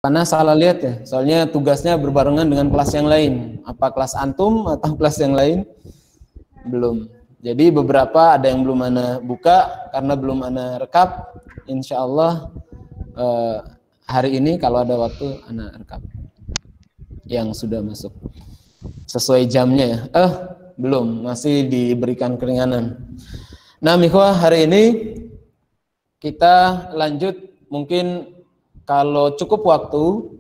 Karena salah lihat ya, soalnya tugasnya berbarengan dengan kelas yang lain. Apa kelas antum atau kelas yang lain? Belum. Jadi beberapa ada yang belum ana buka karena belum ana rekap. Insya Allah hari ini kalau ada waktu ana rekap yang sudah masuk sesuai jamnya ya. Belum, masih diberikan keringanan. Nah, ikhwah, hari ini kita lanjut, mungkin kalau cukup waktu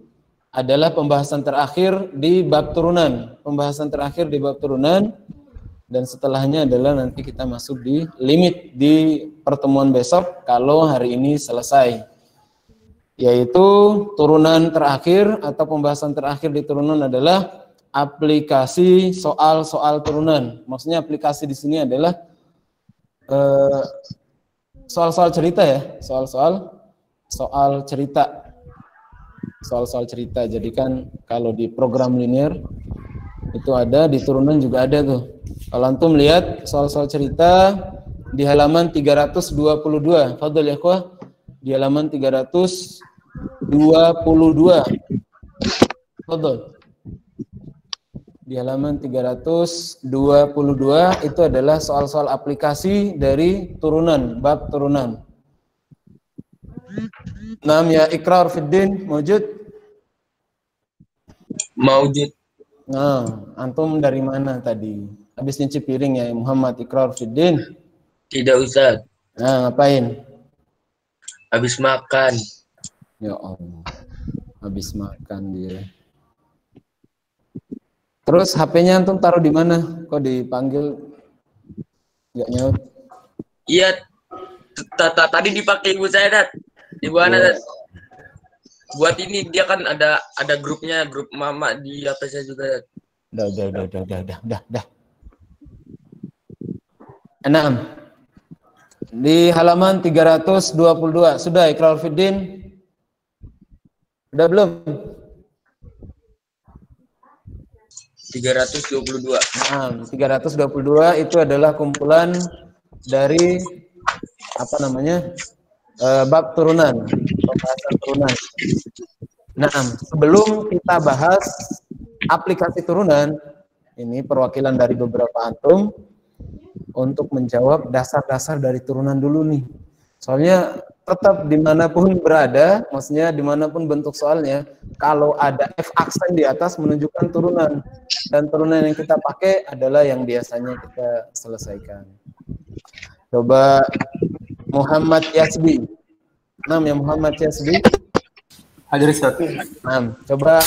adalah pembahasan terakhir di bab turunan. Pembahasan terakhir di bab turunan, dan setelahnya adalah nanti kita masuk di limit di pertemuan besok kalau hari ini selesai. Yaitu turunan terakhir atau pembahasan terakhir di turunan adalah aplikasi soal-soal turunan. Maksudnya aplikasi di sini adalah soal-soal cerita ya, soal cerita. Soal-soal cerita. Jadi kan kalau di program linear itu ada, di turunan juga ada tuh. Kalau antum lihat soal-soal cerita di halaman 322. Fadhil ya ikhwah, di halaman 322. Fadhil. Di halaman 322 itu adalah soal-soal aplikasi dari turunan, bab turunan. Nam ya Iqrar Fiddin, mawjud? Mawjud. Nah, antum dari mana tadi? Habis nyuci piring ya, Muhammad Iqrar Fiddin? Tidak, Ustaz. Nah, ngapain? Habis makan. Ya Allah, habis makan dia. Terus HP-nya antum taruh di mana? Kok dipanggil nggak nyaut? Iya, tadi dipakai ibu saya, Dat. Ibu Ana, Dat. Buat ini dia kan ada grupnya, grup mama di HP saya juga, Dat. Dah. 6. Di halaman 322. Sudah Iqrar Fiddin? Sudah belum? 322. Nah, 322 itu adalah kumpulan dari bab turunan, pembahasan turunan. Nah, sebelum kita bahas aplikasi turunan, ini perwakilan dari beberapa antum untuk menjawab dasar-dasar dari turunan dulu nih. Soalnya tetap dimanapun berada, maksudnya dimanapun bentuk soalnya, kalau ada F aksen di atas menunjukkan turunan. Dan turunan yang kita pakai adalah yang biasanya kita selesaikan. Coba Muhammad Yasbi. Ya Muhammad Yasbi. Hadir Ustaz. Coba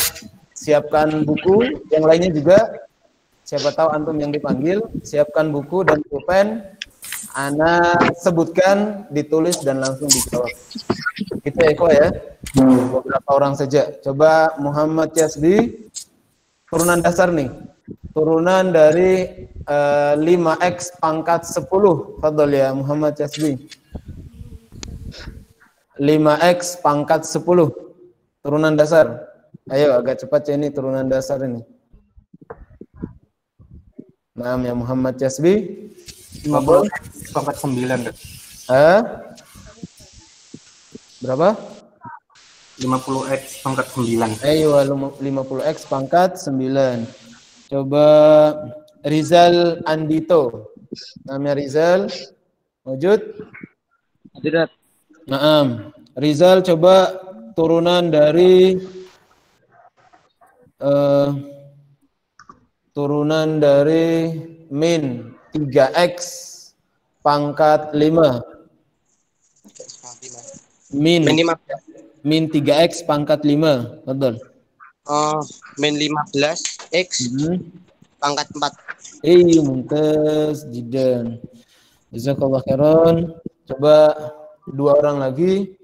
siapkan buku, yang lainnya juga. Siapa tahu antum yang dipanggil, siapkan buku dan pulpen. Ana sebutkan, ditulis dan langsung dijawab. Itu ya, Eko ya. Beberapa orang saja. Coba Muhammad Yasbi, turunan dasar nih. Turunan dari 5x pangkat 10. Fadhol ya Muhammad Yasbi. 5x pangkat 10. Turunan dasar. Ayo agak cepat ya, ini turunan dasar ini. Nah, ya Muhammad Yasbi. 50x pangkat 9. Berapa? 50x pangkat 9. Ayo 50x pangkat 9. Coba Rizal Andito. Namanya Rizal. Wujud? Tidak. Naam. Rizal coba turunan dari min 3x pangkat 5. Min 3x pangkat 5. Betul. Min 15x pangkat 4. Mumtaz jiddan. Jazakallah khairan. Coba dua orang lagi.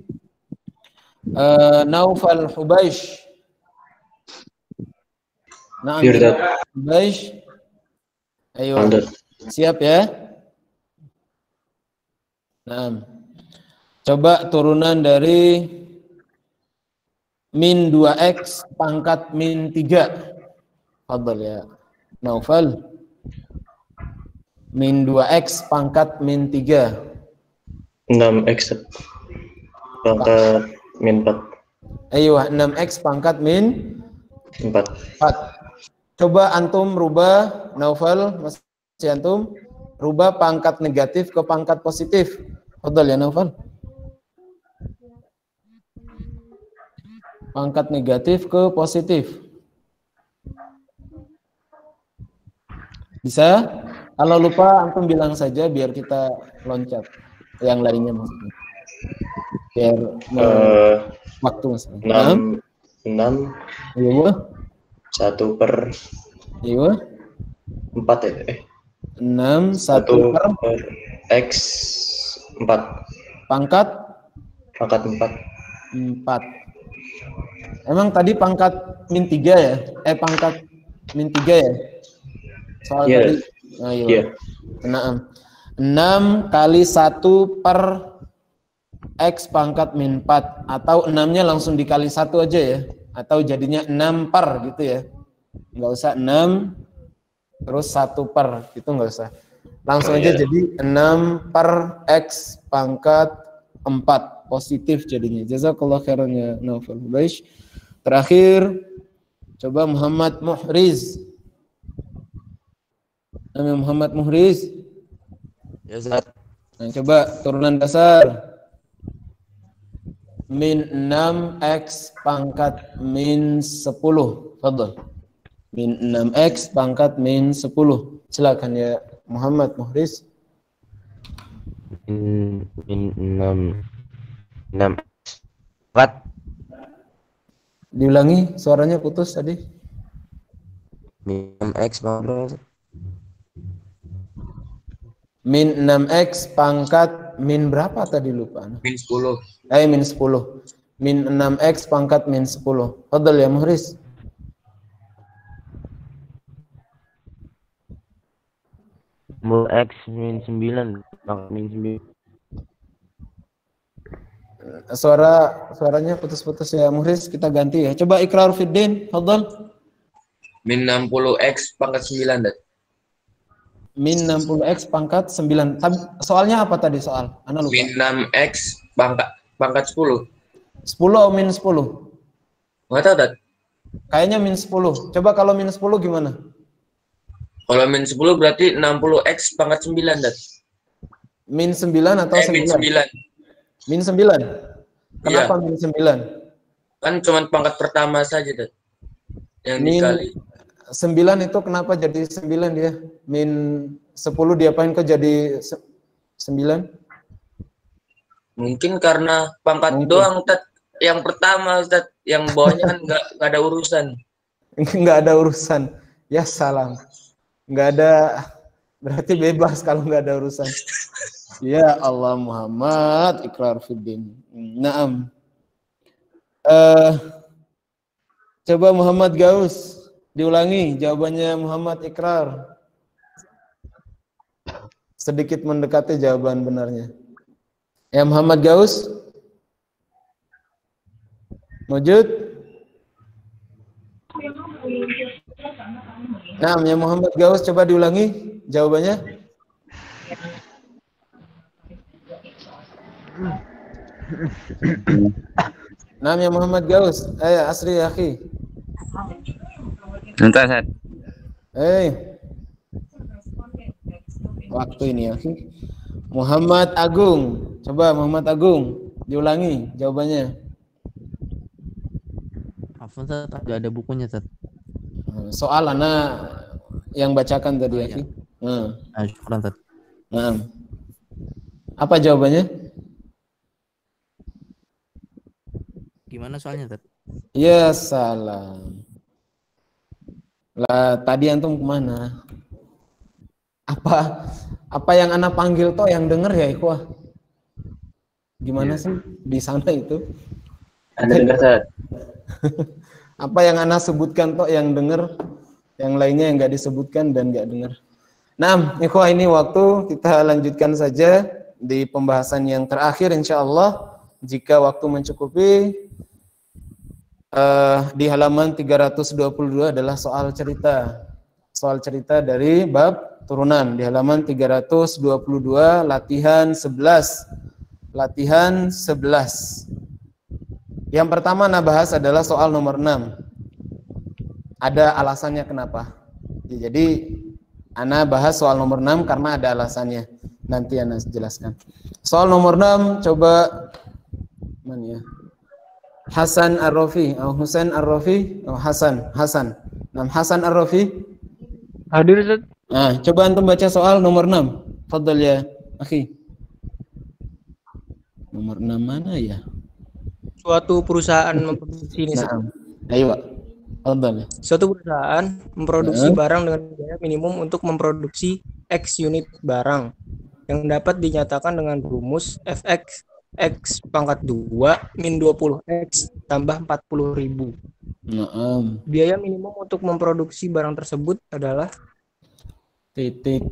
Naufal Hubaish. Hubaish. Ayo. Siap ya? Nah. Coba turunan dari min 2x pangkat min 3. Fadhal ya Naufal. Min 2x pangkat min 3. 6x pangkat min 4. Ayo 6x pangkat min 4. 4. Coba antum rubah, Naufal, masih antum rubah pangkat negatif ke pangkat positif. Fadhal ya Naufal. Pangkat negatif ke positif. Bisa? Kalau lupa antum bilang saja biar kita loncat. Yang lainnya maksudnya. Biar waktu maksudnya. 6 Iya. 1 per Iya. 4 ya? 6 1 per X 4. pangkat 4. Emang tadi pangkat min 3 ya? Pangkat min 3 ya? Soal tadi. Nah, iya. 6 kali 1 per X pangkat min 4. Atau 6-nya langsung dikali 1 aja ya? Atau jadinya 6 per gitu ya? Nggak usah 6 terus 1 per. Itu nggak usah. Langsung aja jadi 6 per X pangkat 4. Positif jadinya. Jazakallah khairan ya Naufal. Baik. Terakhir, coba Muhammad Muhriz. Nama Muhammad Muhriz. Ya, Ustaz. Nah, coba turunan dasar. Min 6x pangkat min 10. Fadhal. Min 6x pangkat min 10. Silakan ya Muhammad Muhriz. Min 6 4. Diulangi, suaranya putus tadi. Min 6x berapa? Min 6x pangkat min berapa tadi lupa? Min 10. Min 10. Min 6x pangkat min 10. Fadhal ya Muhriz. Mul X min 9 pangkat min 9. Suaranya putus-putus ya Muhriz, kita ganti ya. Coba Ikrar Fiddin, fadhal. Min 60x pangkat 9, Dad. Min 60x pangkat 9. Soalnya apa tadi soal? Ana lupa. Min 6x pangkat 10. 10 atau min 10? Nggak tahu, Dad. Kayaknya min 10. Coba kalau min 10 gimana? Kalau min 10 berarti 60x pangkat 9, Dad. Min 9 atau 9? Min 9. Min 9? Kenapa min 9? Kan cuma pangkat pertama saja, Dad. Yang dikali. 9 itu kenapa jadi 9 dia? Min 10 diapain kok jadi 9? Mungkin karena pangkat doang, Ustaz. Yang pertama, Ustaz. Yang bawahnya kan nggak ada urusan. Nggak ada urusan. Ya salam. Nggak ada, berarti bebas kalau nggak ada urusan. Ya Allah Muhammad Ikrar Fiddin. Naam. Coba Muhammad Gaus diulangi jawabannya Muhammad Ikrar. Sedikit mendekati jawaban benarnya. Ya Muhammad Gaus. Mujud. Nah, ya Muhammad Gaus coba diulangi jawabannya. Namanya Muhammad Gaus. Asri akhi. Entah, Ustaz. Waktu ini akhi. Muhammad Agung. Coba Muhammad Agung diulangi jawabannya. Afwan, Ustaz, ada bukunya, Ustaz. Soal ana yang bacakan tadi akhi. Syukran, Ustaz. Apa jawabannya? Gimana soalnya, Ustaz? Ya salam. Lah tadi antum kemana? Apa yang ana panggil toh yang denger ya ikhwah? Gimana sih di sana itu? Anda dengar, Ustaz? Apa yang ana sebutkan toh yang denger, yang lainnya yang nggak disebutkan dan nggak dengar. Nah, ikhwah ini waktu kita lanjutkan saja di pembahasan yang terakhir insyaallah jika waktu mencukupi. Di halaman 322 adalah soal cerita dari bab turunan di halaman 322 latihan 11 Yang pertama Ana bahas adalah soal nomor 6. Ada alasannya kenapa. Jadi Ana bahas soal nomor 6 karena ada alasannya. Nanti Ana jelaskan. Soal nomor 6 coba mana ya? Hasan Ar-Rafi, Husain Ar-Rafi, Hasan. Hasan Ar-Rafi. Hadir, Ustaz. Nah, coba antum baca soal nomor 6. Fadhal ya, akhi. Nomor 6 mana ya? Suatu perusahaan memproduksi ini. Nah, ayo, Pak. Fadhal. Suatu perusahaan memproduksi barang dengan biaya minimum untuk memproduksi X unit barang yang dapat dinyatakan dengan rumus Fx X pangkat 2 min 20X tambah 40.000. Biaya minimum untuk memproduksi barang tersebut adalah titik.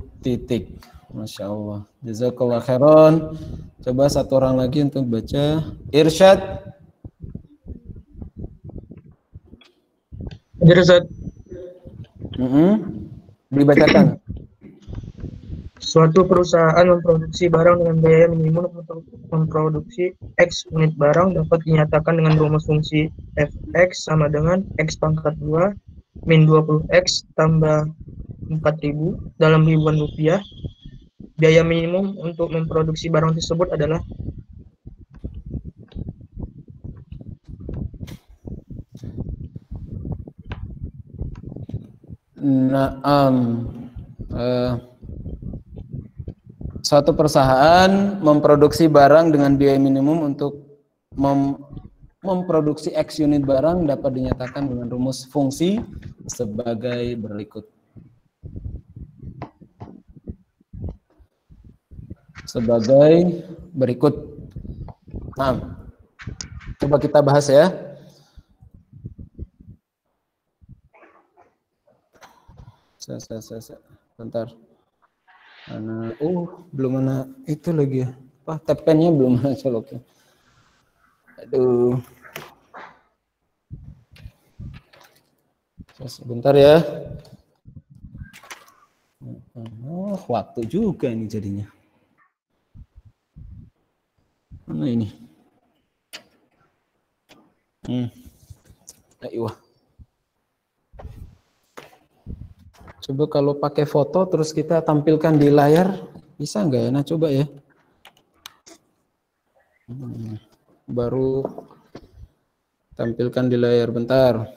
Masya Allah. Jazakallah khairan. Coba satu orang lagi untuk baca. Irsyad. Hadir, Ustaz. Dibacakan. Suatu perusahaan memproduksi barang dengan biaya minimum untuk memproduksi X unit barang dapat dinyatakan dengan rumus fungsi Fx sama dengan X pangkat 2 min 20X tambah 4.000 dalam ribuan rupiah. Biaya minimum untuk memproduksi barang tersebut adalah suatu perusahaan memproduksi barang dengan biaya minimum untuk memproduksi X unit barang dapat dinyatakan dengan rumus fungsi sebagai berikut. Nah, coba kita bahas ya. Bentar. Belum mana itu lagi ya. Tepennya belum mana coloknya. Aduh. Sebentar ya. Waktu juga ini jadinya. Mana ini? Ayo. Coba kalau pakai foto terus kita tampilkan di layar, bisa nggak ya? Nah coba ya. Baru tampilkan di layar bentar.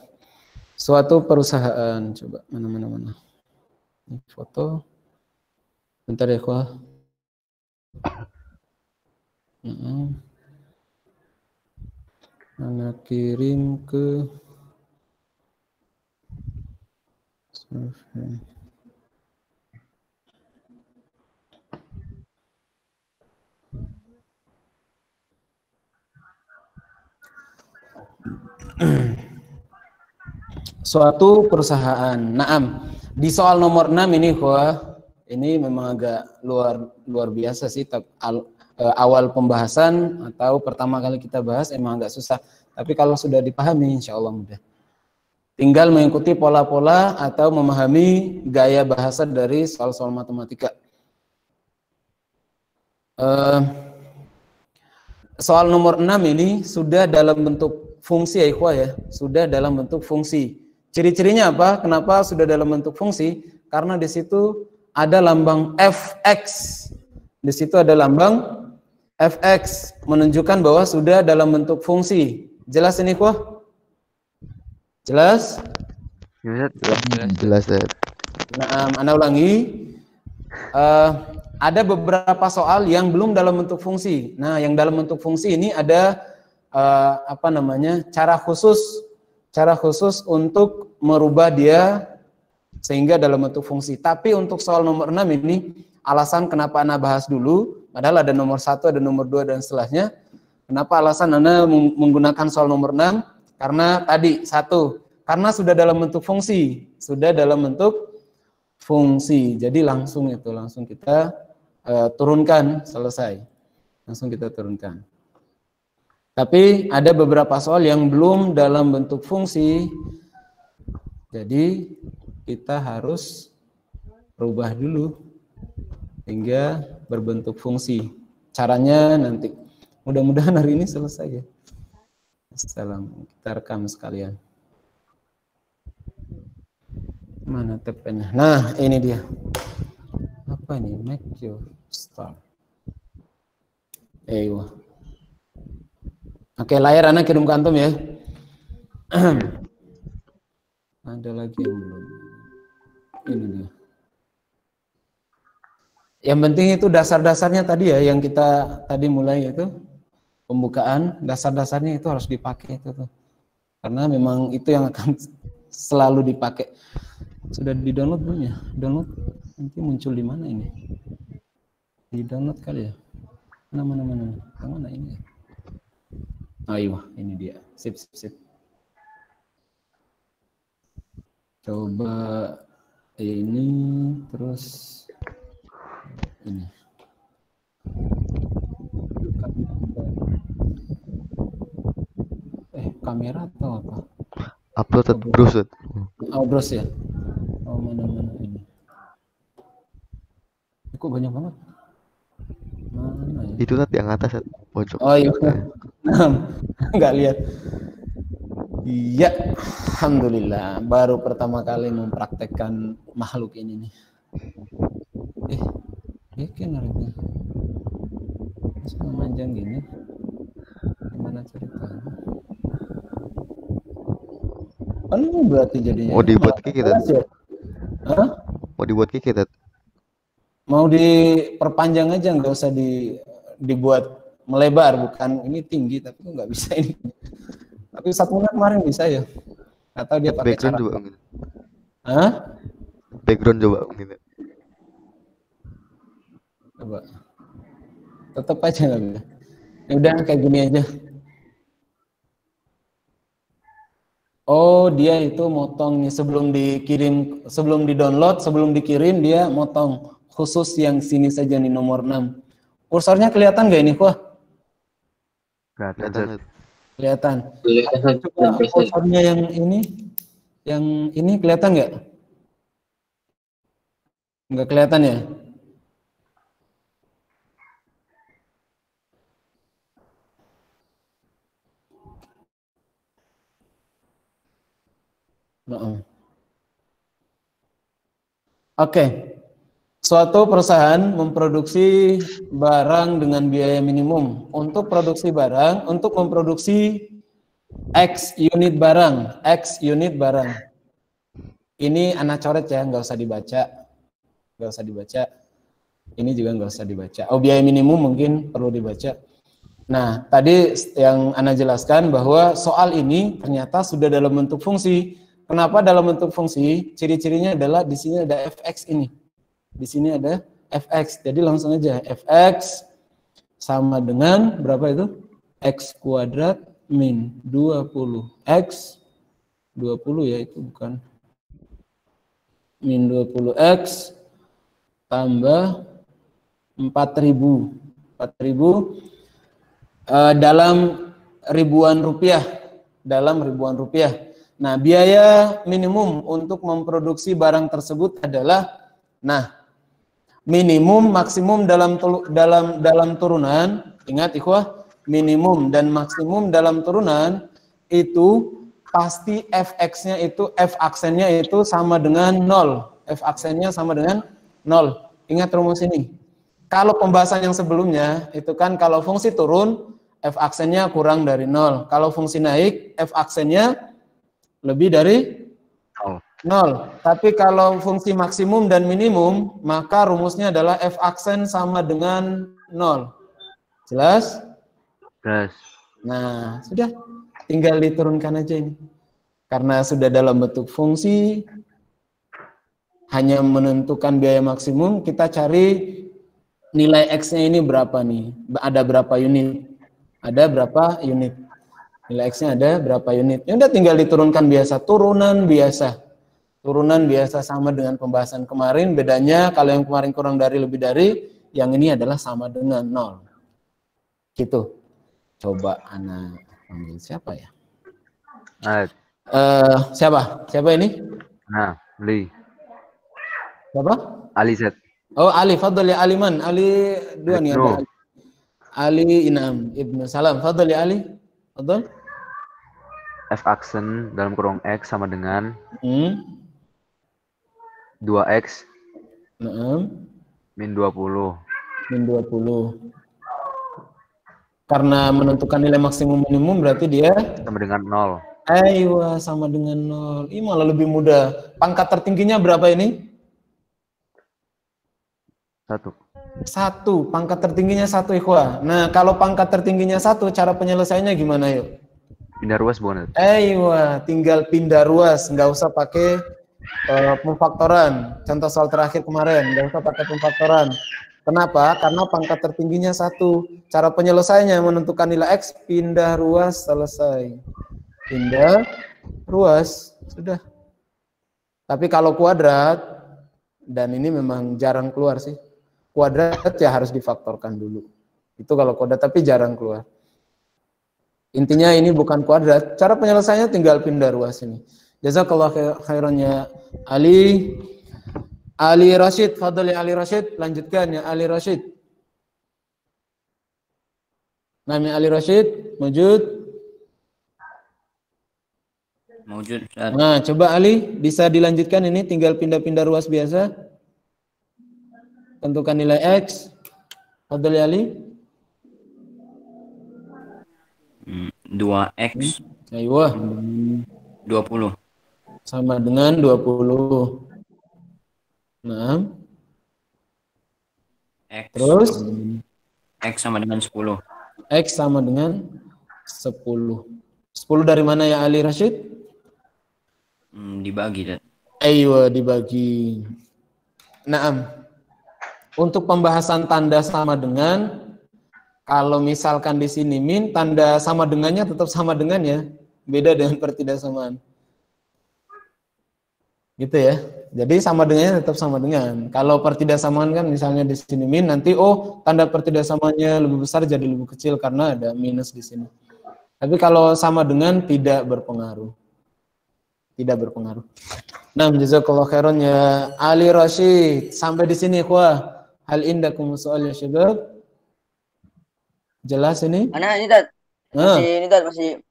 Suatu perusahaan, coba mana. Ini foto. Bentar ya, Kwa. Mana kirim ke suatu perusahaan. Naam. Di soal nomor 6 ini, ini memang agak luar biasa sih. Awal pembahasan atau pertama kali kita bahas emang agak susah. Tapi kalau sudah dipahami, insya Allah mudah. Tinggal mengikuti pola-pola atau memahami gaya bahasa dari soal-soal matematika. Soal nomor 6 ini sudah dalam bentuk fungsi ya ikhwah ya. Sudah dalam bentuk fungsi. Ciri-cirinya apa? Kenapa sudah dalam bentuk fungsi? Karena di situ ada lambang Fx. Di situ ada lambang Fx menunjukkan bahwa sudah dalam bentuk fungsi. Jelas ini ikhwah? Jelas? Jelas. Nah, Anda ulangi. Ada beberapa soal yang belum dalam bentuk fungsi. Nah, yang dalam bentuk fungsi ini ada cara khusus untuk merubah dia sehingga dalam bentuk fungsi. Tapi untuk soal nomor 6 ini alasan kenapa Anda bahas dulu, padahal ada nomor 1, ada nomor 2 dan setelahnya. Kenapa alasan Anda menggunakan soal nomor 6? Karena tadi karena sudah dalam bentuk fungsi, Jadi langsung kita turunkan, selesai. Langsung kita turunkan. Tapi ada beberapa soal yang belum dalam bentuk fungsi. Jadi kita harus rubah dulu hingga berbentuk fungsi. Caranya nanti. Mudah-mudahan hari ini selesai ya. Salam. Kita rekam sekalian. Mana TP-nya? Nah, ini dia. Apa ini? Make your start. Oke, layar anak kirim ke antum ya. Ada lagi yang belum. Ini dia. Yang penting itu dasar-dasarnya tadi ya, yang kita tadi mulai itu pembukaan, dasar-dasarnya itu harus dipakai itu tuh. Karena memang itu yang akan selalu dipakai. Sudah di-download belum ya? Download nanti muncul di mana ini? Di-download kali ya? Mana ini ya? Ayo, ini dia. Sip. Coba ini terus ini. Kamera atau apa? Upload browser. Oh, browser ya. Oh, mana ini. Kok banyak banget? Mana ya? Itu tadi yang atas pojok. Oh iya. Enggak lihat. Iya, alhamdulillah baru pertama kali mempraktekkan makhluk ini nih. Kan harusnya sama manjang gini. Gimana ceritanya? Kan berarti jadinya. Mau dibuat kayak kita. Hah? Mau dibuat kayak kita. Mau diperpanjang aja, nggak usah dibuat melebar, bukan ini tinggi tapi nggak bisa ini. Tapi 1 menit kemarin bisa ya. Atau dia pakai background cara. coba. Hah? Background coba gitu. Coba. Tetap aja nggak bisa. Ya udah kayak gini aja. Oh, dia itu motong nih sebelum dikirim, sebelum di-download, sebelum dikirim dia motong khusus yang sini saja nih nomor 6. Kursornya kelihatan nggak ini, Wah? Kelihatan. Coba kursornya yang ini kelihatan nggak? Nggak kelihatan ya? Oke. Suatu perusahaan memproduksi barang dengan biaya minimum. Untuk produksi barang, untuk memproduksi X unit barang, Ini anak coret ya, nggak usah dibaca. Ini juga nggak usah dibaca. Oh, biaya minimum mungkin perlu dibaca. Nah, tadi yang Ana jelaskan bahwa soal ini ternyata sudah dalam bentuk fungsi. Kenapa dalam bentuk fungsi? Ciri-cirinya adalah di sini ada fx ini. Di sini ada fx. Jadi langsung aja fx sama dengan berapa itu? X kuadrat min 20x 20 ya, itu bukan min 20x tambah 4.000 dalam ribuan rupiah. Nah, biaya minimum untuk memproduksi barang tersebut adalah, minimum maksimum dalam turunan, ingat ikhwah, minimum dan maksimum dalam turunan itu pasti fx-nya itu, f aksennya itu sama dengan 0. F aksennya sama dengan 0. Ingat rumus ini. Kalau pembahasan yang sebelumnya itu kan kalau fungsi turun f aksennya kurang dari 0. Kalau fungsi naik f aksennya lebih dari 0. Tapi kalau fungsi maksimum dan minimum, maka rumusnya adalah f aksen sama dengan 0. Jelas? Jelas. Nah, sudah. Tinggal diturunkan aja ini. Karena sudah dalam bentuk fungsi, hanya menentukan biaya maksimum, kita cari nilai X-nya ini berapa nih? Ada berapa unit? Nilai X-nya ada berapa unit? Ya udah tinggal diturunkan biasa, turunan biasa sama dengan pembahasan kemarin. Bedanya kalau yang kemarin kurang dari lebih dari, yang ini adalah sama dengan 0. Gitu. Coba Ana panggil siapa ya? Siapa ini? Ali. Siapa? Ali Z. Oh, Ali, fadhal ya Aliman. Ali dua nih, ada Ali Inam Ibnu Salam. Fadhal ya Ali. Fadhal. F aksen dalam kurung X sama dengan 2X min 20. Min 20. Karena menentukan nilai maksimum minimum berarti dia sama dengan 0. Aywa, sama dengan 0. Ini malah lebih mudah. Pangkat tertingginya berapa ini? 1. 1. Pangkat tertingginya 1, ikhwah. Nah, kalau pangkat tertingginya 1, cara penyelesaiannya gimana yuk? Pindah ruas bukan? Aywa, tinggal pindah ruas, nggak usah pakai pemfaktoran. Contoh soal terakhir kemarin, nggak usah pakai pemfaktoran. Kenapa? Karena pangkat tertingginya 1. Cara penyelesaiannya menentukan nilai X, pindah ruas, selesai. Pindah ruas, sudah. Tapi kalau kuadrat, dan ini memang jarang keluar sih. Kuadrat ya harus difaktorkan dulu. Itu kalau kuadrat, tapi jarang keluar. Intinya ini bukan kuadrat. Cara penyelesaiannya tinggal pindah ruas ini. Jazakallah khairan ya Ali. Ali Rashid, fadhil ya Ali Rashid, lanjutkan ya Ali Rashid. Nama Ali Rashid, wujud. Wujud. Nah, coba Ali, bisa dilanjutkan ini, tinggal pindah-pindah ruas biasa. Tentukan nilai X. Fadhil ya Ali. 2X. Aywa. 20. Sama dengan 20. Nah. X. Terus? X sama dengan 10. X sama dengan 10. 10 dari mana ya Ali Rashid? Dibagi. Ayo, dibagi. Naam. Untuk pembahasan tanda sama dengan, kalau misalkan di sini min, tanda sama dengannya tetap sama dengan ya. Beda dengan pertidaksamaan. Gitu ya. Jadi sama dengannya tetap sama dengan. Kalau pertidaksamaan kan misalnya di sini min, nanti tanda pertidaksamaannya lebih besar jadi lebih kecil karena ada minus di sini. Tapi kalau sama dengan tidak berpengaruh. Tidak berpengaruh. Nah, jazakallahu khairan ya Ali Rashid. Sampai di sini ikhwah. Hal indakum soal ya syabab. Jelas ini? Mana ini Dad? Masih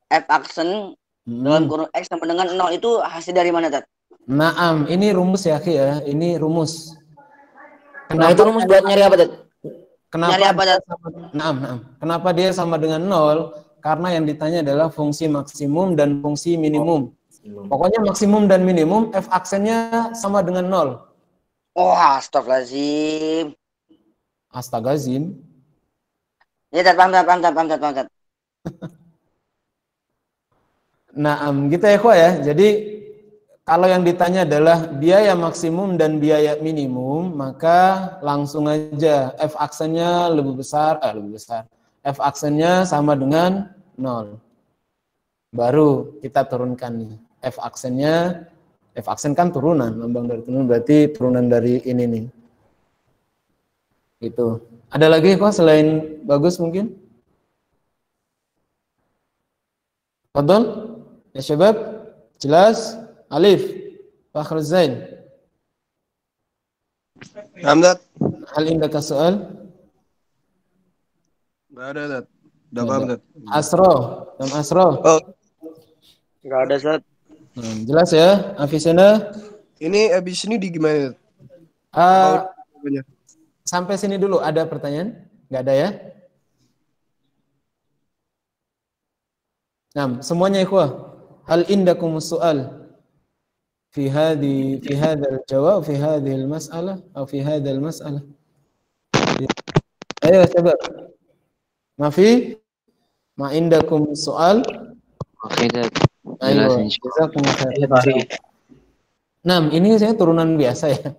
F aksen dalam kurung X sama dengan 0 itu hasil dari mana Dad? Naam, ini rumus ya Ki ya. Ini rumus. Nah, itu rumus buat nyari apa Dad? Kenapa Nyari apa Dad? Naam. Kenapa dia sama dengan 0? Karena yang ditanya adalah fungsi maksimum dan fungsi minimum. Pokoknya maksimum dan minimum F aksennya sama dengan 0. Oh, astagfirullahaladzim. Astagazim. Ya, Dad, paham. Nah, gitu ya, Kok ya. Jadi kalau yang ditanya adalah biaya maksimum dan biaya minimum, maka langsung aja F aksennya lebih besar. F aksennya sama dengan 0. Baru kita turunkan nih. F aksen kan turunan, lambang dari turunan berarti turunan dari ini nih. Itu. Ada lagi kok selain bagus mungkin? Fadhol? Ya syabab? Jelas? Alif? Fakhr Zain? Hamzat? Hal indaka soal? Enggak ada, Dad. Udah paham, Dad. Asro? Oh. Enggak ada, Zat. Jelas ya? Afisana? Ini abis ini di gimana? Sampai sini dulu, ada pertanyaan? Nggak ada ya? Nah, semuanya ikhwah. Hal indakum su'al fi hadzal jawab fi hadhil mas'alah atau fi hadzal mas'alah. Ayo coba. Mafi? Ma indakum su'al? Oke, Dad. Ayo, nah, ini saya turunan biasa ya.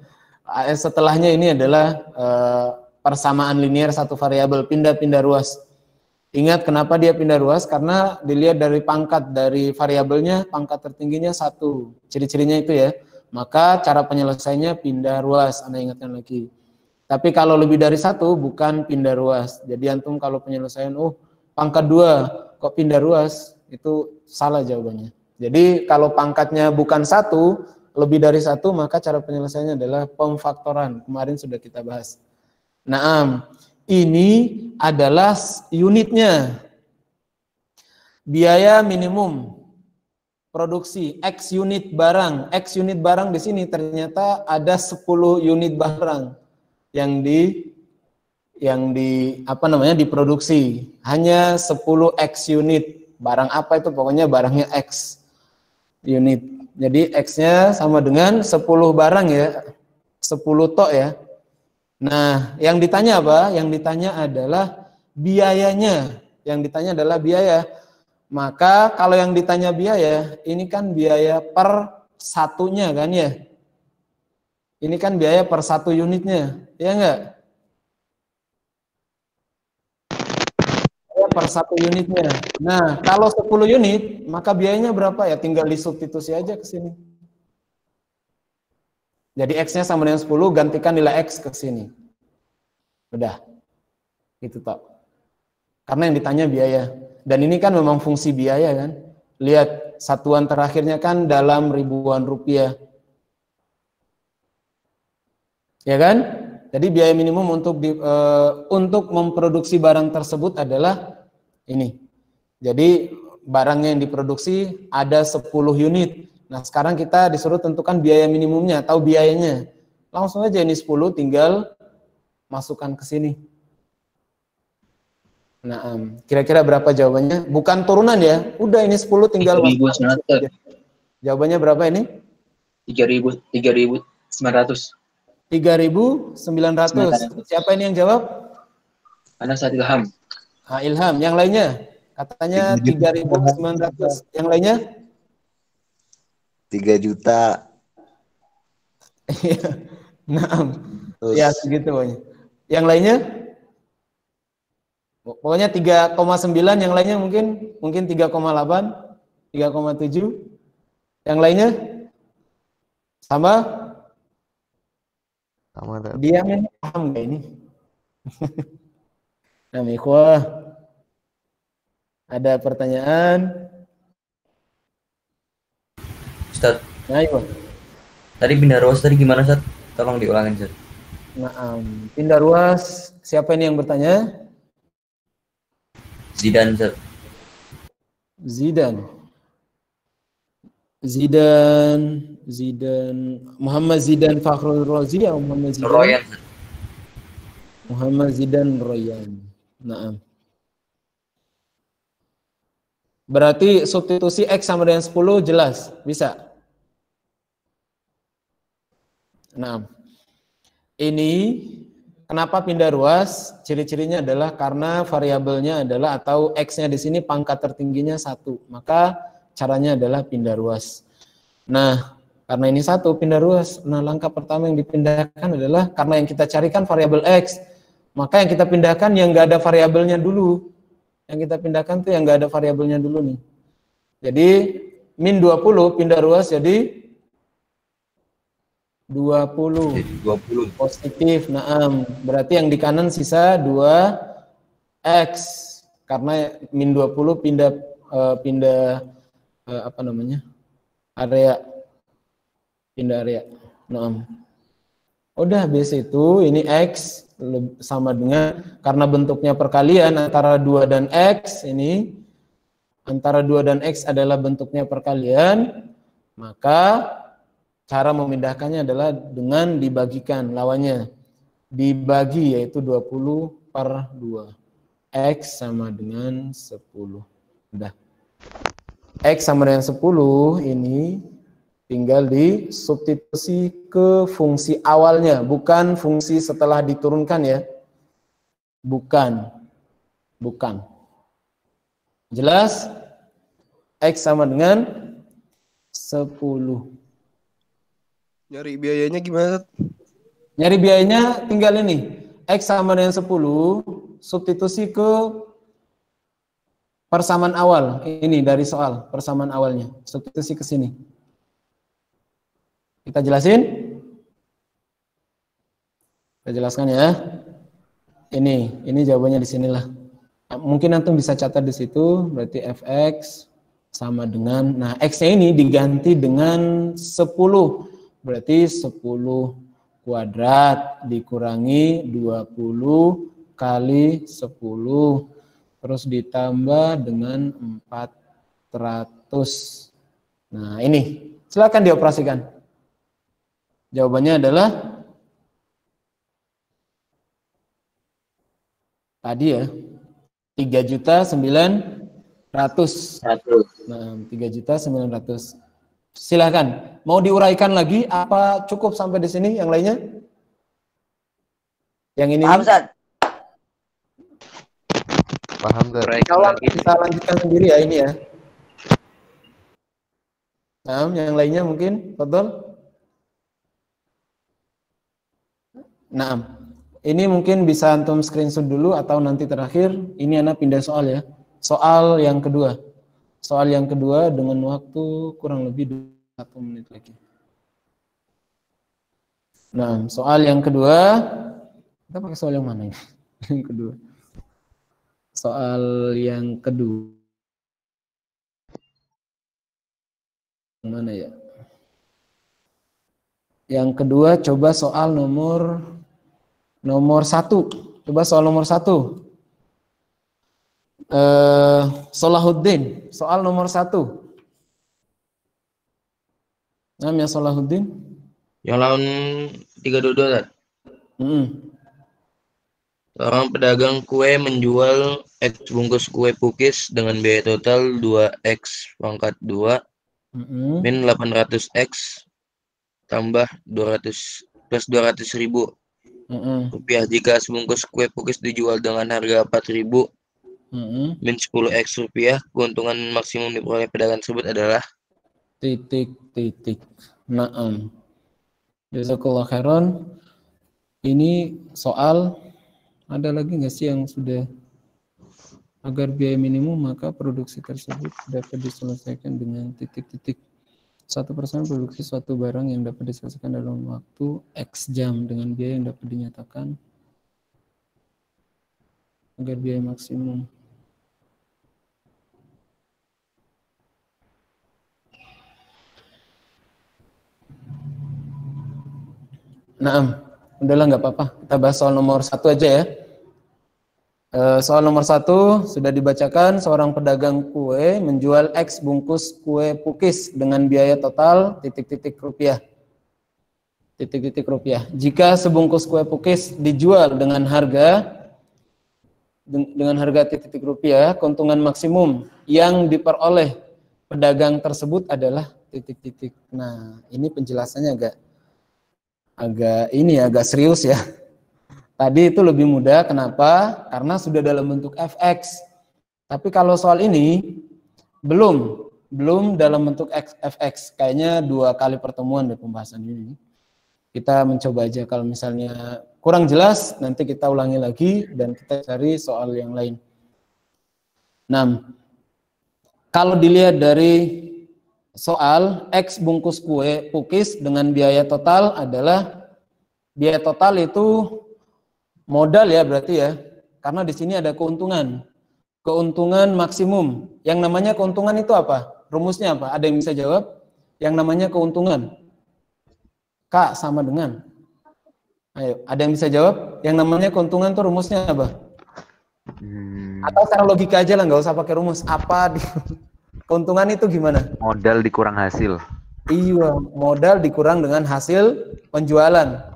Setelahnya ini adalah persamaan linear satu variabel, pindah-pindah ruas. Ingat kenapa dia pindah ruas? Karena dilihat dari pangkat dari variabelnya, pangkat tertingginya 1. Ciri-cirinya itu ya. Maka cara penyelesaiannya pindah ruas. Anda ingatkan lagi. Tapi kalau lebih dari 1 bukan pindah ruas. Jadi antum kalau penyelesaian, pangkat 2 kok pindah ruas? Itu salah jawabannya. Jadi kalau pangkatnya bukan 1, lebih dari 1, maka cara penyelesaiannya adalah pemfaktoran. Kemarin sudah kita bahas. Naam, ini adalah unitnya. biaya minimum produksi X unit barang. X unit barang di sini ternyata ada 10 unit barang yang diproduksi. Hanya 10 X unit. Barang apa itu? Pokoknya barangnya X unit. Jadi X-nya sama dengan 10 barang ya. 10 tok ya. Nah, yang ditanya apa? Yang ditanya adalah biayanya. Yang ditanya adalah biaya. Maka kalau yang ditanya biaya, ini kan biaya per satunya kan ya. Ini kan biaya per satu unitnya, ya enggak? Biaya per satu unitnya. Nah, kalau 10 unit, maka biayanya berapa ya? Tinggal disubstitusi aja ke sini. Jadi X-nya sama dengan 10, gantikan nilai X ke sini. Udah. Itu toh. Karena yang ditanya biaya. Dan ini kan memang fungsi biaya kan. Lihat satuan terakhirnya kan dalam ribuan rupiah. Ya kan? Jadi biaya minimum untuk memproduksi barang tersebut adalah ini. Jadi barangnya yang diproduksi ada 10 unit. Nah, sekarang kita disuruh tentukan biaya minimumnya atau biayanya. Langsung aja ini 10 tinggal masukkan ke sini. Nah, kira-kira berapa jawabannya? Bukan turunan ya. Udah ini 10 tinggal masukkan. Jawabannya berapa ini? 3.900. 3.900. Siapa ini yang jawab? Anas Ilham. Ah, Ilham. Yang lainnya? Katanya 3.900. Yang lainnya? 3 juta. Nah, ya segitu pokoknya. Yang lainnya? Pokoknya 3,9, yang lainnya mungkin 3,8, 3,7. Yang lainnya? Sama? Sama. Dia paham nggak ini? Nah, ikhwah, ada pertanyaan? Ustaz. Nah, ikhwah. Tadi pindah ruas tadi gimana, Ustaz? Tolong diulangin, Ustaz. Nah, pindah ruas, siapa ini yang bertanya? Zidan, Ustaz. Zidan Muhammad Zidan Fakhrul Razi atau Muhammad Zidan Royan. Muhammad Zidan Royan. Nah, berarti substitusi X sama dengan 10 jelas, bisa. Nah, ini kenapa pindah ruas? Ciri-cirinya adalah karena variabelnya adalah atau X-nya di sini pangkat tertingginya 1. Maka caranya adalah pindah ruas. Nah, karena ini 1 pindah ruas. Nah, langkah pertama yang dipindahkan adalah karena yang kita carikan variabel X. Maka yang kita pindahkan yang enggak ada variabelnya dulu. Yang kita pindahkan tuh yang enggak ada variabelnya dulu nih. Jadi min 20 pindah ruas jadi 20 positif. Naam. Berarti yang di kanan sisa 2x karena min 20 pindah area. Pindah area. Naam. Udah biasa itu ini x sama dengan karena bentuknya perkalian antara 2 dan x ini antara 2 dan x adalah bentuknya perkalian, maka cara memindahkannya adalah dengan dibagikan lawannya. Dibagi yaitu 20/2. X sama dengan 10. Udah. X sama dengan 10 ini tinggal disubstitusi ke fungsi awalnya, bukan fungsi setelah diturunkan ya. Bukan. Jelas? X sama dengan 10. Nyari biayanya gimana? Nyari biayanya tinggal ini. X sama dengan 10, substitusi ke persamaan awal. Ini dari soal, persamaan awalnya. Substitusi ke sini. Kita jelasin? Kita jelaskan ya. Ini jawabannya di sinilah. Mungkin antum bisa catat di situ, berarti fx sama dengan, nah x-nya ini diganti dengan 10. Berarti 10 kuadrat dikurangi 20 kali 10. Terus ditambah dengan 4 Nah, ini silakan dioperasikan. Jawabannya adalah tadi ya, 3.900.000. Nah, 3.900.000. Silakan. Mau diuraikan lagi apa cukup sampai di sini yang lainnya? Yang ini Paham, Ustaz? Paham gak? Kalau kita lanjutkan sendiri ya ini ya. Nah, yang lainnya mungkin, betul? Nah, ini mungkin bisa antum screenshot dulu atau nanti terakhir. Ini anak pindah soal ya. Soal yang kedua. Soal yang kedua dengan waktu kurang lebih 1 menit lagi. Nah, soal yang kedua. Kita pakai soal yang mana ya? Yang kedua. Soal yang kedua. Mana ya? Yang kedua coba soal nomor 1. Coba soal nomor 1. Salahuddin, soal nomor 1. Namanya Salahuddin. Yang lawan 322 kan? Seorang pedagang kue menjual X bungkus kue pukis dengan biaya total 2X pangkat 2 min 800X tambah 200 plus 200.000 rupiah. Jika sebungkus kue pukis dijual dengan harga 4.000 min 10X rupiah, keuntungan maksimum diperoleh pedagang tersebut adalah Naam. Jazakallah khairan. Ini soal ada lagi nggak sih yang sudah agar biaya minimum maka produksi tersebut dapat diselesaikan dengan titik-titik 1% produksi suatu barang yang dapat diselesaikan dalam waktu X jam dengan biaya yang dapat dinyatakan agar biaya maksimum. Naam, udahlah nggak apa-apa. Kita bahas soal nomor 1 aja ya. Soal nomor 1 sudah dibacakan. Seorang pedagang kue menjual X bungkus kue pukis dengan biaya total titik-titik rupiah. Titik-titik rupiah. Jika sebungkus kue pukis dijual dengan harga titik-titik rupiah, keuntungan maksimum yang diperoleh pedagang tersebut adalah titik-titik. Nah, ini penjelasannya agak serius ya. Tadi itu lebih mudah, kenapa? Karena sudah dalam bentuk fx. Tapi kalau soal ini belum dalam bentuk fx. Kayaknya 2 kali pertemuan dari pembahasan ini. Kita mencoba aja, kalau misalnya kurang jelas nanti kita ulangi lagi dan kita cari soal yang lain. Nah, kalau dilihat dari soal X bungkus kue pukis dengan biaya total adalah biaya total itu modal ya berarti ya, karena di sini ada keuntungan maksimum. Yang namanya keuntungan itu apa? Rumusnya apa? Ada yang bisa jawab? Yang namanya keuntungan. K sama dengan. Ayo, ada yang bisa jawab? Yang namanya keuntungan itu rumusnya apa? Atau secara logika aja lah, nggak usah pakai rumus. Keuntungan itu gimana? Modal dikurang hasil. Iya, modal dikurang dengan hasil penjualan.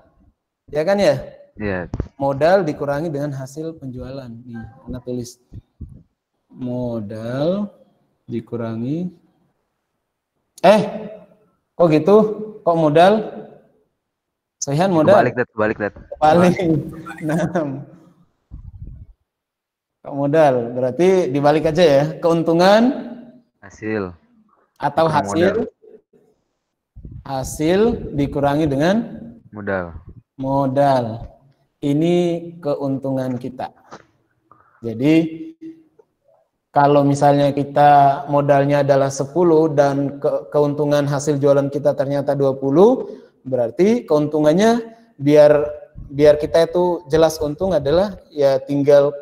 Ya kan ya? Iya. Modal dikurangi dengan hasil penjualan. Nih, Anda tulis. Modal dikurangi. Kok gitu? Kok modal? Sahihan modal? Balik. Balik. Nah. Kok modal? Berarti dibalik aja ya. Keuntungan hasil atau hasil dikurangi dengan modal. Ini keuntungan kita. Jadi kalau misalnya kita modalnya adalah 10 dan keuntungan hasil jualan kita ternyata 20, berarti keuntungannya biar kita itu jelas untung adalah ya tinggal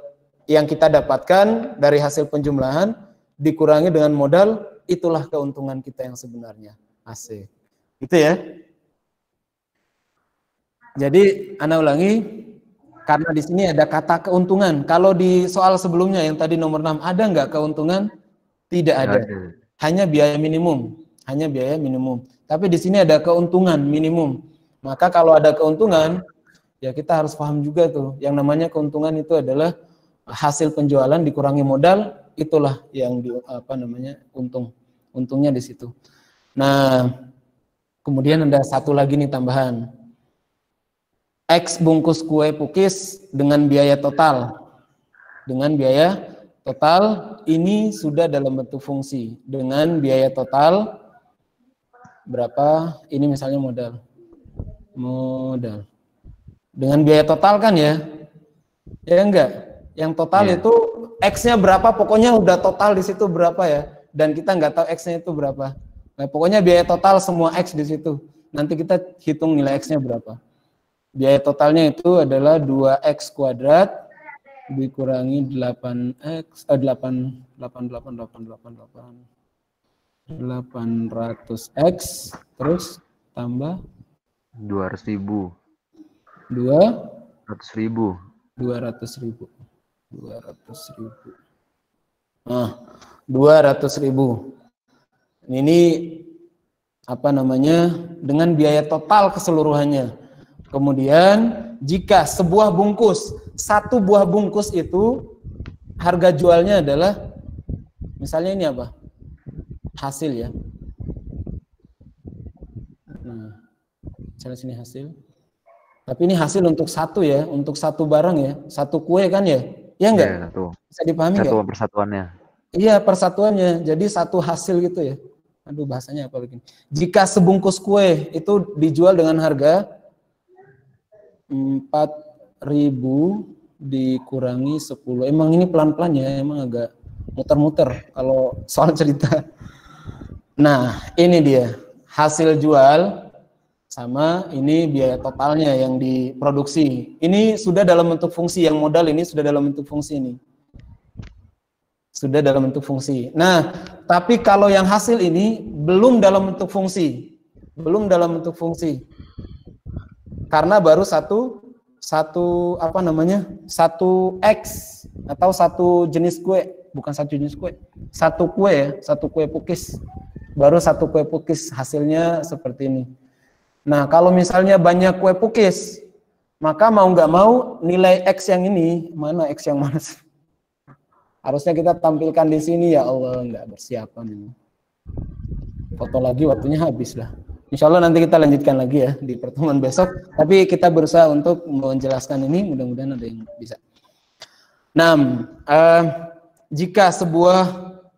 yang kita dapatkan dari hasil penjumlahan dikurangi dengan modal, itulah keuntungan kita yang sebenarnya. Asik. Gitu ya. Jadi ana ulangi, karena di sini ada kata keuntungan. Kalau di soal sebelumnya yang tadi nomor 6 ada nggak keuntungan? Tidak ada. hanya biaya minimum, Tapi di sini ada keuntungan minimum. Maka kalau ada keuntungan, ya kita harus paham juga tuh. Yang namanya keuntungan itu adalah hasil penjualan dikurangi modal, itulah yang untungnya di situ. Nah, kemudian ada satu lagi nih tambahan. X bungkus kue pukis dengan biaya total. Ini sudah dalam bentuk fungsi. Dengan biaya total berapa? Ini misalnya modal. Dengan biaya total kan ya? Ya enggak? Yang total itu X-nya berapa? Pokoknya udah total di situ berapa ya? Dan kita nggak tahu X-nya itu berapa. Nah, pokoknya biaya total semua X di situ. Nanti kita hitung nilai X-nya berapa. Biaya totalnya itu adalah 2X kuadrat dikurangi 800X terus tambah 200.000. 200.000. Nah, 200.000. Ini dengan biaya total keseluruhannya. Kemudian jika satu buah bungkus itu harga jualnya adalah, misalnya ini apa? Hasil ya. Nah, misalnya sini hasil. Tapi ini hasil untuk satu ya, untuk satu barang ya, satu kue kan ya? Ya enggak? Ya, satu. Bisa dipahami enggak? Satuan persatuannya. Iya, persatuannya. Jadi satu hasil gitu ya. Aduh, bahasanya apa lagi? Jika sebungkus kue itu dijual dengan harga 4.000 dikurangi 10. Emang ini pelan-pelan ya, emang agak muter-muter kalau soal cerita. Nah, ini dia hasil jual sama ini biaya totalnya yang diproduksi. Ini sudah dalam bentuk fungsi, yang modal ini sudah dalam bentuk fungsi ini. Sudah dalam bentuk fungsi. Nah, tapi kalau yang hasil ini belum dalam bentuk fungsi. Karena baru satu X atau satu jenis kue, bukan satu jenis kue, satu kue pukis, baru satu kue pukis hasilnya seperti ini. Nah, kalau misalnya banyak kue pukis, maka mau nggak mau nilai X yang ini, mana X yang mana? Harusnya kita tampilkan di sini, ya Allah, nggak persiapan ini. Foto lagi waktunya habis lah. Insya Allah nanti kita lanjutkan lagi ya di pertemuan besok. Tapi kita berusaha untuk menjelaskan ini, mudah-mudahan ada yang bisa. Nah, jika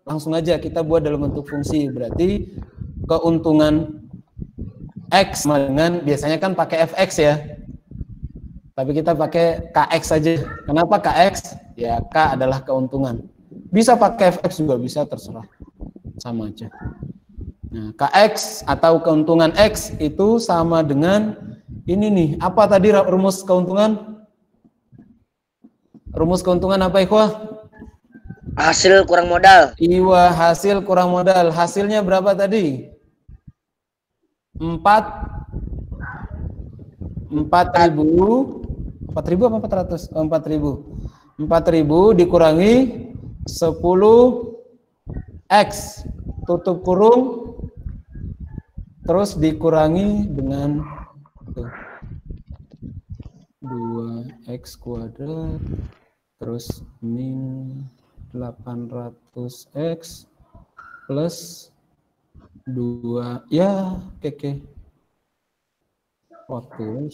langsung aja kita buat dalam bentuk fungsi, berarti keuntungan X dengan, biasanya kan pakai FX ya. Tapi kita pakai KX saja. Kenapa KX? Ya, K adalah keuntungan. Bisa pakai FX juga, bisa, terserah. Sama aja. Nah, KX atau keuntungan X itu sama dengan ini nih. Apa tadi rumus keuntungan? Rumus keuntungan apa, Ikhwah? Hasil kurang modal. Iya, hasil kurang modal. Hasilnya berapa tadi? 4.000 apa 400? 4.000 dikurangi 10X tutup kurung terus dikurangi dengan 2X kuadrat terus min 800X plus 2 ya keke waktu.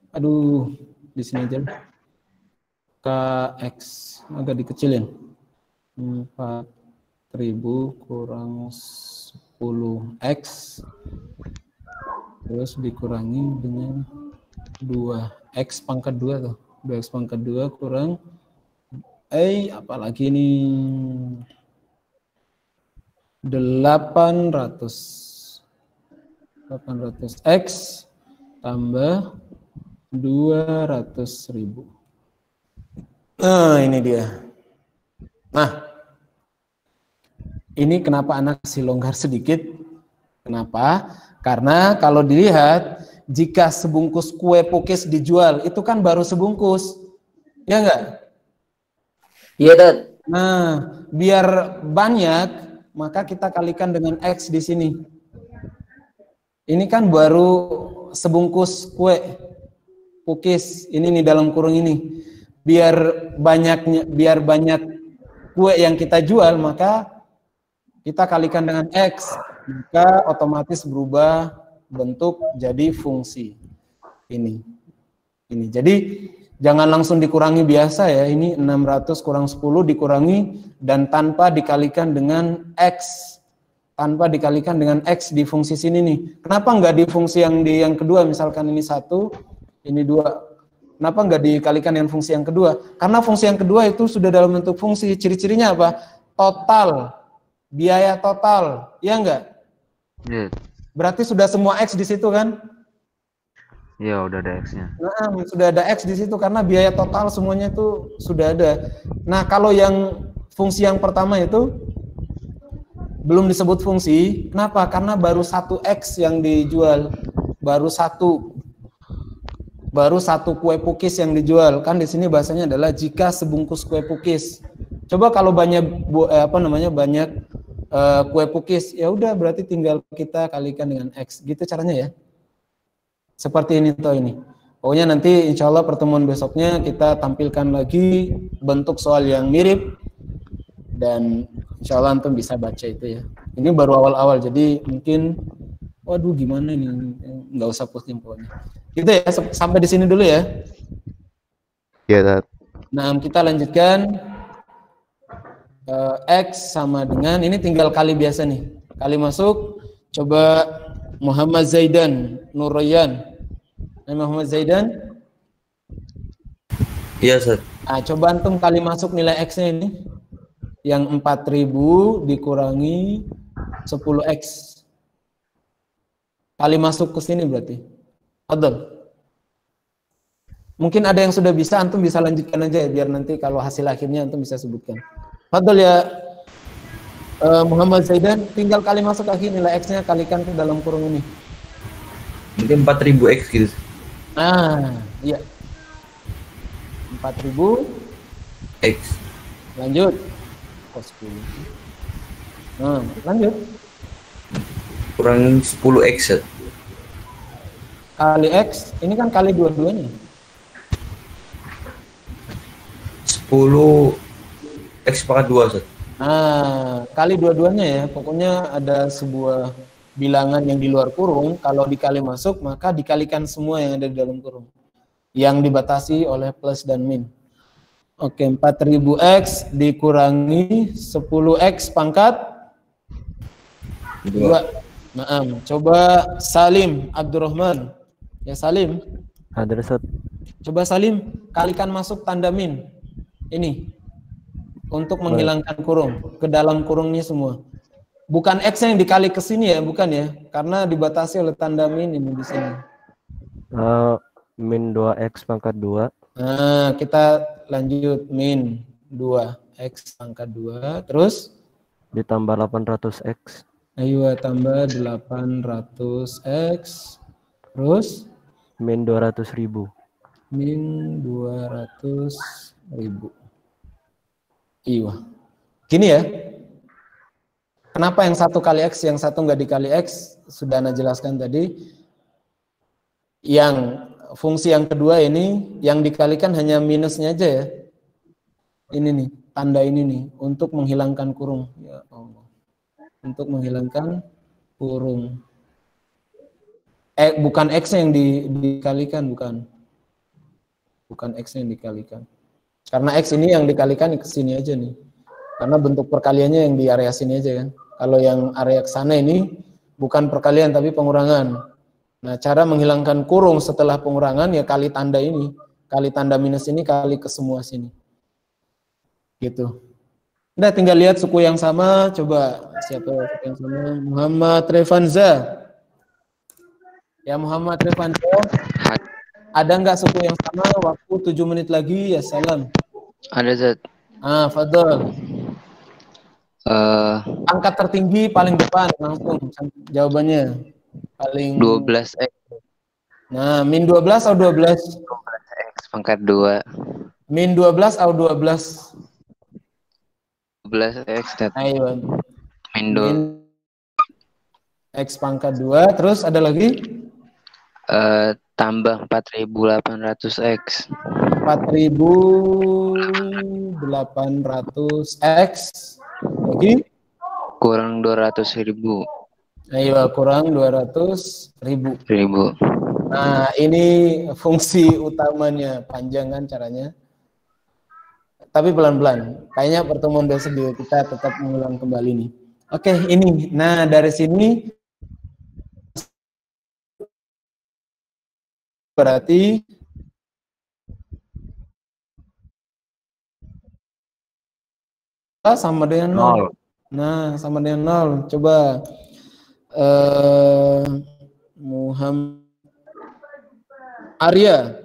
Aduh, di sini aja. KX agak dikecilin. 4.000 kurang 10X terus dikurangi dengan 2X pangkat 2 tuh. 2X pangkat 2 kurang apalagi ini 800X tambah 200.000. Nah, ini dia. Nah, ini kenapa anak kasih longgar sedikit? Kenapa? Karena kalau dilihat, jika sebungkus kue pukis dijual, itu kan baru sebungkus. Ya enggak? Iya, Dad. Nah, biar banyak, maka kita kalikan dengan X di sini. Ini kan baru sebungkus kue pukis, ini nih dalam kurung ini. Biar banyak kue yang kita jual, maka kita kalikan dengan X, maka otomatis berubah bentuk jadi fungsi. Ini. Jadi jangan langsung dikurangi biasa ya. Ini 600 kurang 10 dikurangi dan tanpa dikalikan dengan X. Tanpa dikalikan dengan X di fungsi sini nih. Kenapa nggak di fungsi yang kedua? Misalkan ini 1, ini 2. Kenapa nggak dikalikan dengan fungsi yang kedua? Karena fungsi yang kedua itu sudah dalam bentuk fungsi. Ciri-cirinya apa? Total. Biaya total. Iya nggak? Iya. Berarti sudah semua X di situ kan? Iya, udah ada X-nya. Nah, sudah ada X di situ karena biaya total semuanya itu sudah ada. Nah, kalau yang fungsi yang pertama itu belum disebut fungsi. Kenapa? Karena baru 1 X yang dijual. Baru satu kue pukis yang dijual. Kan di sini bahasanya adalah jika sebungkus kue pukis. Coba kalau banyak banyak kue pukis, ya udah berarti tinggal kita kalikan dengan X. Gitu caranya ya. Seperti ini toh ini. Pokoknya nanti insya Allah pertemuan besoknya kita tampilkan lagi bentuk soal yang mirip dan insya Allah antum bisa baca itu ya. Ini baru awal-awal jadi mungkin waduh gimana ini, nggak usah pusing pokoknya. Gitu ya, sampai di sini dulu ya. Iya, Tat. Nah, kita lanjutkan. X sama dengan ini tinggal kali biasa nih. Kali masuk. Coba Muhammad Zaidan Nurroyan. Muhammad Zaidan. Iya, Ustaz. Ah, coba antum kali masuk nilai X-nya ini. Yang 4000 dikurangi 10X. Kali masuk ke sini berarti. Adol. Mungkin ada yang sudah bisa, antum bisa lanjutkan aja ya, biar nanti kalau hasil akhirnya antum bisa sebutkan. Adol ya. Muhammad Zaidan, tinggal kali masuk akhir nilai X-nya kalikan ke dalam kurung ini. Mungkin 4000X gitu. Ah, iya. 4000 X. Lanjut. Oh, 10. Nah, lanjut. Kurang 10X. Kali X, ini kan kali dua-duanya. 10X pangkat 2, Ustaz. Nah, kali dua-duanya ya. Pokoknya ada sebuah bilangan yang di luar kurung, kalau dikali masuk, maka dikalikan semua yang ada di dalam kurung. Yang dibatasi oleh plus dan min. Oke, 4000X dikurangi 10X pangkat 2. Maaf, coba Salim Abdurrahman. Ya Salim. Ada, Ustaz. Coba Salim, kalikan masuk tanda min. Ini. Untuk menghilangkan kurung. Ke dalam kurungnya semua. Bukan X yang dikali ke sini ya, bukan ya. Karena dibatasi oleh tanda min ini di sini. Min 2X pangkat 2. Nah, kita lanjut min 2X pangkat 2. Terus? Ditambah 800X. Ayo tambah 800X. Terus? Min 200.000. Min 200.000. Iya. Gini ya. Kenapa yang satu kali X, yang satu nggak dikali X? Sudah Anda jelaskan tadi. Yang fungsi yang kedua ini, yang dikalikan hanya minusnya aja ya. Ini nih, tanda ini nih. Untuk menghilangkan kurung. Ya Allah. Untuk menghilangkan kurung. Bukan X yang dikalikan, bukan. Bukan X yang dikalikan. Karena X ini yang dikalikan ke sini aja nih. Karena bentuk perkaliannya yang di area sini aja kan. Kalau yang area ke sana ini bukan perkalian tapi pengurangan. Nah, cara menghilangkan kurung setelah pengurangan ya kali tanda ini. Kali tanda minus ini kali ke semua sini. Gitu. Udah tinggal lihat suku yang sama. Coba siapa suku yang sama? Muhammad Revanza. Ya Muhammad Revanza. Ada nggak suku yang sama? Waktu 7 menit lagi. Ya salam. Ada, Zat. Fadol. Angka tertinggi paling depan langsung jawabannya. Paling 12X. Nah, min 12 atau 12? 12X pangkat 2. Min 12 atau 12? 12X, Zat. Ayo. min X pangkat 2, terus ada lagi? Tambah 4.800X. 4.800X. Lagi? Kurang 200.000. Ayo, kurang 200.000. Nah, ini fungsi utamanya. Panjang kan caranya. Tapi pelan-pelan. Kayaknya pertemuan besok juga kita tetap mengulang kembali nih. Oke, ini. Nah, dari sini berarti sama dengan 0. Nah, sama dengan 0. Coba Muhammad Arya.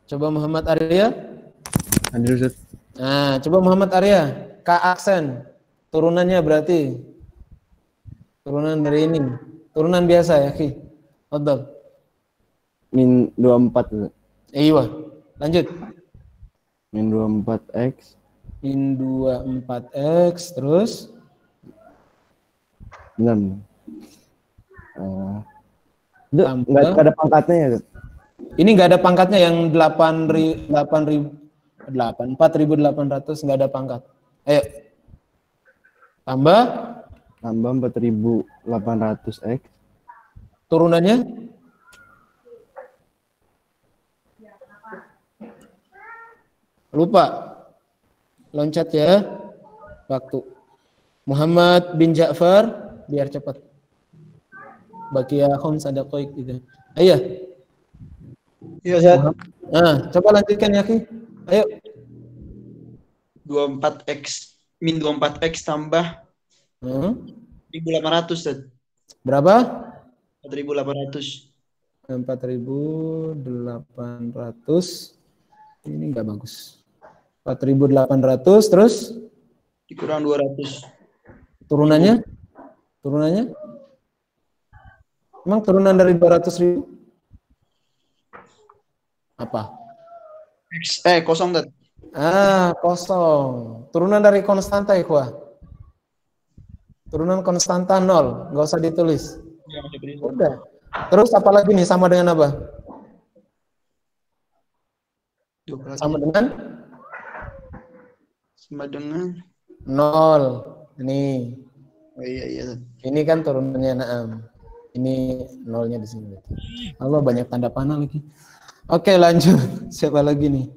Coba Muhammad Arya. Nah, coba Muhammad Arya. K aksen. Turunannya berarti turunan dari ini. Turunan biasa ya, Ki. Betul. Min 24. Iya. Lanjut. Min 24X. Min 24X terus 6. Itu nggak ada pangkatnya ya? Ini nggak ada pangkatnya yang 4.800 nggak ada pangkat. Ayo. Tambah 4.800X. Turunannya? Lupa. Loncat ya. Waktu. Muhammad bin Ja'far, biar cepat. Bakia khams sadaqaik gitu. Ayo. Iya, Ustaz. Nah, coba lanjutkan ya, Ki. Ayo. 24X min 24X tambah 1.800, Ustaz. Berapa? 4.800. 4.800. Ini enggak bagus. 4.800 terus dikurang 200. Turunannya? Emang turunan dari 200.000? Apa? Kosong, Ustaz. Kosong. Turunan dari konstanta, Ikhwah. Turunan konstanta 0, nggak usah ditulis. Udah. Terus apa lagi nih, sama dengan apa? Sama dengan 0. Ini. Oh iya. Ini kan turunannya Naam. Ini 0-nya di sini. Allah, banyak tanda panah lagi. Oke, lanjut. Siapa lagi nih?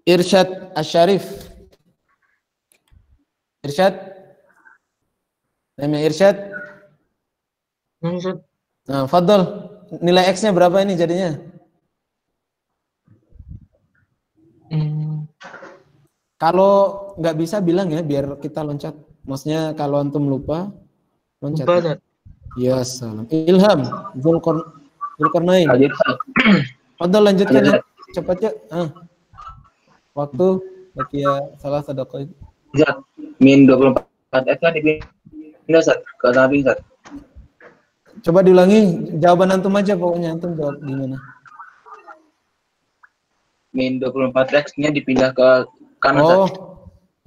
Irsyad Asyarif. Namanya Irsyad. Nah, Fadl. Nilai X-nya berapa ini jadinya? Kalau nggak bisa bilang ya, biar kita loncat. Maksudnya kalau antum lupa, loncat. Ya, salam. Ilham, Zulkarnain. Fadl lanjutkan ya. Cepat ya. Waktu bagi ya salah sadaqah. Zat, min 24X kan dipindah, Zat, ke Nabi, Zat. Coba diulangi, jawaban antum aja pokoknya, antum jawab gimana. Min 24X-nya dipindah ke kanan, Zat.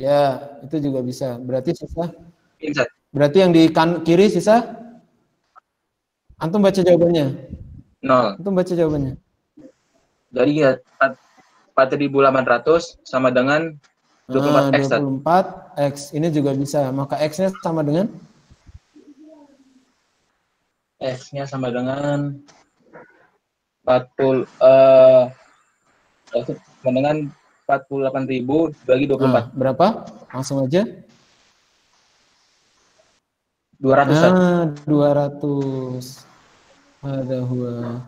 Ya, itu juga bisa. Berarti sisa? Zat. Berarti yang di kiri sisa? Antum baca jawabannya. 0. Antum baca jawabannya. Jadi ya 4.800 sama dengan 24X. 24X. Ini juga bisa. Maka X-nya sama dengan? X-nya sama dengan 48.000 bagi 24. Berapa? Langsung aja. 200. 200. Ada huwa.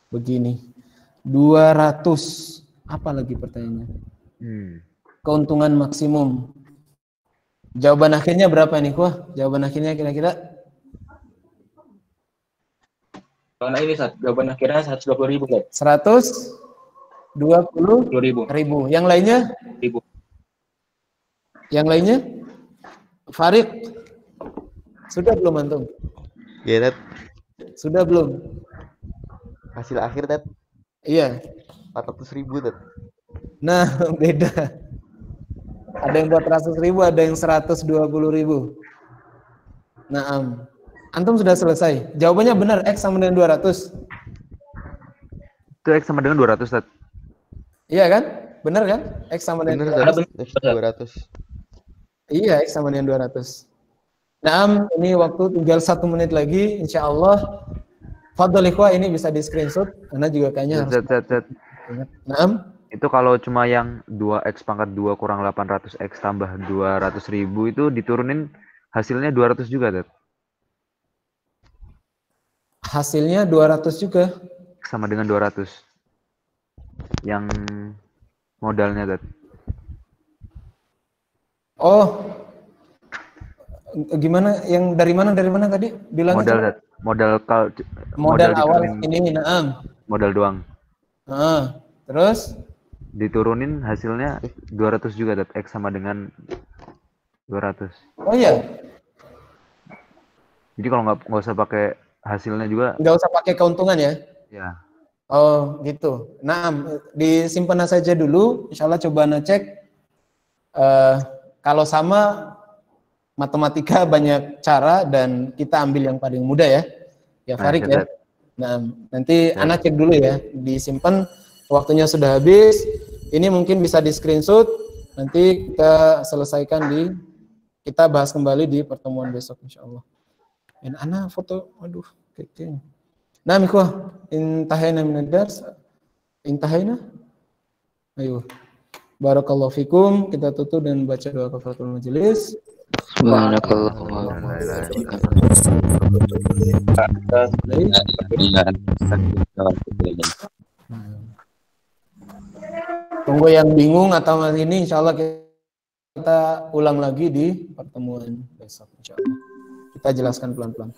Begini. 200. Apa lagi pertanyaannya? Keuntungan maksimum. Jawaban akhirnya berapa nih, Kuah? Jawaban akhirnya kira-kira? Karena ini jawaban akhirnya 120.000, Zat. 120.000. Yang lainnya? 1.000. Yang lainnya? Farid. Sudah belum antum? Iya, Dad. Sudah belum? Hasil akhir, Tat. Iya. 400.000, Tat. Nah, beda. Ada yang 400.000, ada yang 120.000. Nah, antum sudah selesai. Jawabannya benar, X sama dengan 200. Itu X sama dengan 200, Tat. Iya kan? Benar kan? X sama dengan 200. Iya, X sama dengan 200. Nah, ini waktu tinggal 1 menit lagi, insya Allah. Fadol ikhwah, ini bisa di screenshot, karena juga kayaknya harus ingat. Nah, itu kalau cuma yang 2x pangkat 2 kurang 800x tambah 200.000 itu diturunin hasilnya 200 juga, Tat. Hasilnya 200 juga. Sama dengan 200. Yang modalnya, Tat. Oh, gimana? Yang dari mana tadi? Bilang modal, Tat. Modal awal ini, naam. Modal doang. Terus diturunin hasilnya 200 juga, Tat. X sama dengan 200. Oh iya. Jadi kalau nggak usah pakai hasilnya juga. Nggak usah pakai keuntungan ya? Ya. Oh gitu. Nah, disimpan saja dulu. Insya Allah coba cek. Kalau sama matematika banyak cara dan kita ambil yang paling mudah ya. Ya Farid ya. Nah, nanti Ana cek dulu ya. Disimpan. Waktunya sudah habis. Ini mungkin bisa di screenshot. Nanti kita selesaikan kita bahas kembali di pertemuan besok insya Allah. Dan Ana foto, aduh, kayaknya. Nah, ikhwah, intahayna min ad-dars. Intahayna. Ayo. Barakallahu fikum. Kita tutup dan baca doa kafaratul majelis. Tunggu yang bingung atau ini insya Allah kita ulang lagi di pertemuan besok insya Allah. Kita jelaskan pelan-pelan.